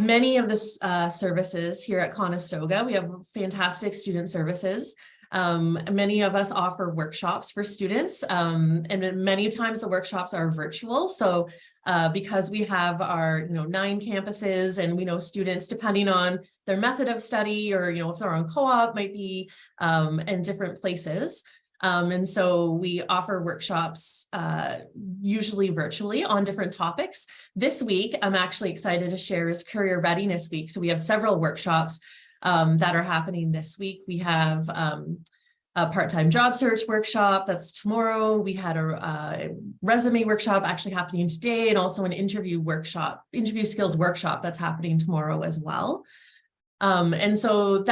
many of the services here at Conestoga. We have fantastic student services. Many of us offer workshops for students, and many times the workshops are virtual. So because we have our 9 campuses, and we know students, depending on their method of study, or if they're on co-op, might be in different places. And so we offer workshops usually virtually on different topics. This week, I'm actually excited to share is Career Readiness Week. So we have several workshops that are happening this week. We have a part-time job search workshop that's tomorrow. We had a resume workshop actually happening today, and also an interview skills workshop that's happening tomorrow as well. And so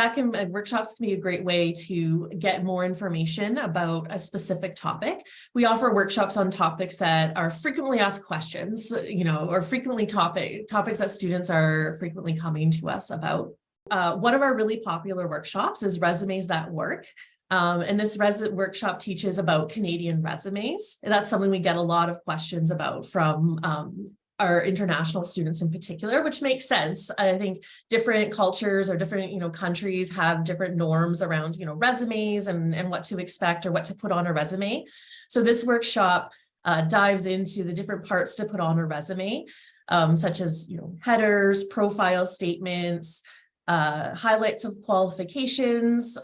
workshops can be a great way to get more information about a specific topic. We offer workshops on topics that are frequently asked questions, or frequently topics that students are frequently coming to us about. One of our really popular workshops is Resumes That Work. And this workshop teaches about Canadian resumes. That's something we get a lot of questions about from our international students in particular, which makes sense. I think different cultures or different countries have different norms around resumes and what to expect or what to put on a resume. So this workshop dives into the different parts to put on a resume, such as headers, profile statements, highlights of qualifications,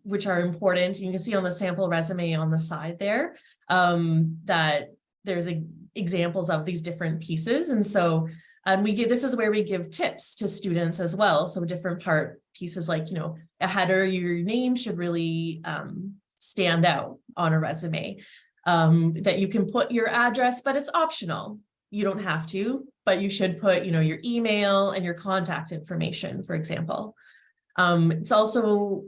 which are important. You can see on the sample resume on the side there that there's examples of these different pieces. And so this is where we give tips to students as well. So different pieces like, a header, your name should really stand out on a resume, that you can put your address, but it's optional. You don't have to, but you should put, your email and your contact information, for example. It's also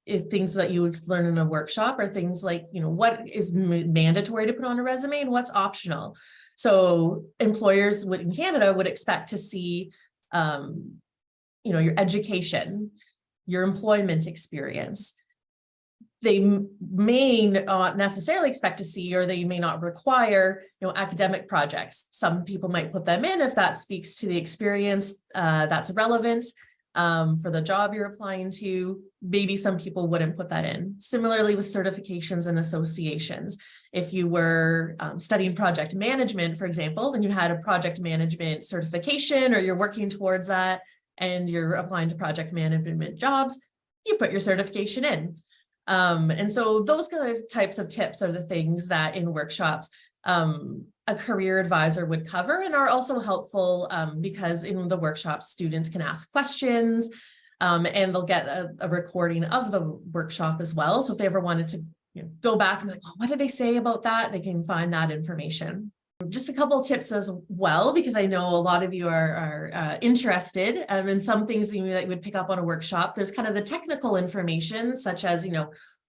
things that you would learn in a workshop are things like, what is mandatory to put on a resume and what's optional. So employers in Canada would expect to see, your education, your employment experience. They may not necessarily expect to see, or they may not require, academic projects. Some people might put them in if that speaks to the experience that's relevant. For the job you're applying to. Maybe some people wouldn't put that in. Similarly with certifications and associations. If you were studying project management, for example, then you had a project management certification, or you're working towards that and you're applying to project management jobs, you put your certification in. And so those kind of types of tips are the things that in workshops a career advisor would cover, and are also helpful because in the workshop, students can ask questions and they'll get a recording of the workshop as well. So if they ever wanted to go back and be like, oh, what did they say about that? They can find that information. Just a couple of tips as well, because I know a lot of you are interested in some things that you would pick up on a workshop. There's kind of the technical information, such as,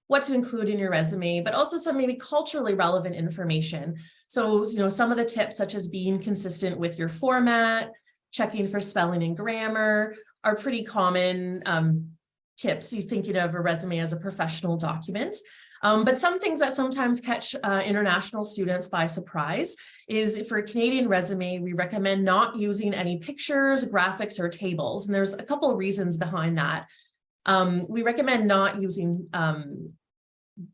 what to include in your resume, but also some maybe culturally relevant information. So, some of the tips, such as being consistent with your format, checking for spelling and grammar, are pretty common tips. You thinking of a resume as a professional document. But some things that sometimes catch international students by surprise is, for a Canadian resume, we recommend not using any pictures, graphics, or tables. And there's a couple of reasons behind that. We recommend not using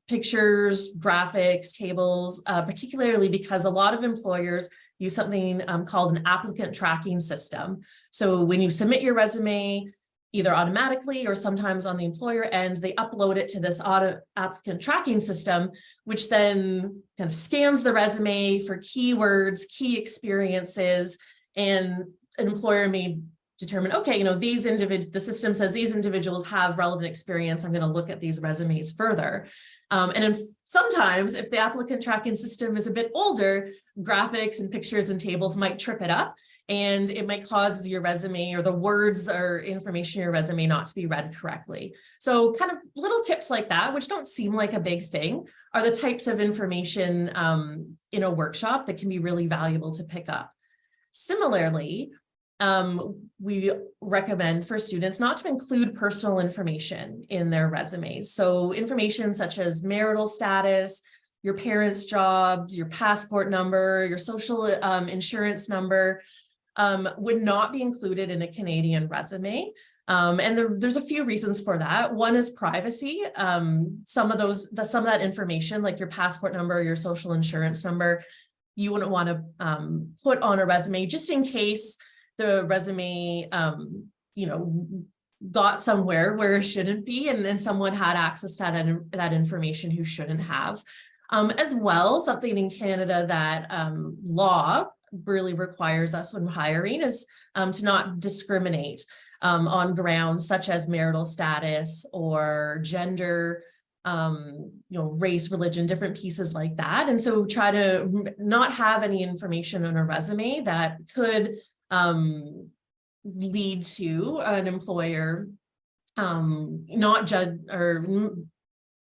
pictures, graphics, tables, particularly because a lot of employers use something called an applicant tracking system. So when you submit your resume, either automatically or sometimes on the employer end, they upload it to this applicant tracking system, which then kind of scans the resume for keywords, key experiences, and an employer may determine, okay, the system says these individuals have relevant experience. I'm going to look at these resumes further. And sometimes if the applicant tracking system is a bit older, graphics and pictures and tables might trip it up, and it might cause your resume or the words or information in your resume not to be read correctly. So kind of little tips like that, which don't seem like a big thing, are the types of information in a workshop that can be really valuable to pick up. Similarly, we recommend for students not to include personal information in their resumes. So information such as marital status, your parents' jobs, your passport number, your social insurance number, would not be included in a Canadian resume. And there's a few reasons for that. One is privacy. Some of that information, like your passport number, your social insurance number, you wouldn't want to put on a resume just in case the resume, got somewhere where it shouldn't be, and then someone had access to that information who shouldn't have. As well, something in Canada that law really requires us when hiring is to not discriminate on grounds such as marital status or gender, race, religion, different pieces like that. And so try to not have any information on a resume that could lead to an employer not judge, or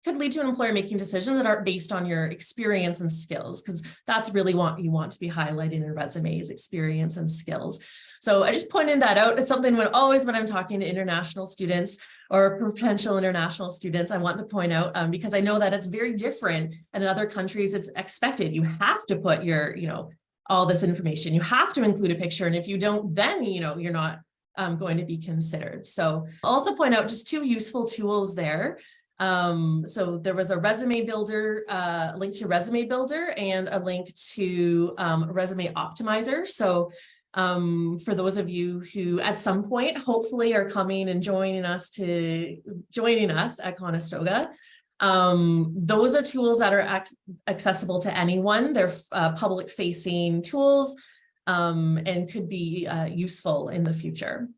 could lead to an employer making decisions that aren't based on your experience and skills, because that's really what you want to be highlighting in resumes, experience and skills. So I just pointed that out. It's something when I'm talking to international students or potential international students, I want to point out because I know that it's very different, and in other countries it's expected. You have to put your, all this information. You have to include a picture, and if you don't, then you're not going to be considered. So I'll also point out just 2 useful tools there. So there was a resume builder, link to resume builder, and a link to resume optimizer. So for those of you who at some point hopefully are coming and joining us at Conestoga, those are tools that are accessible to anyone. They're public facing tools and could be useful in the future.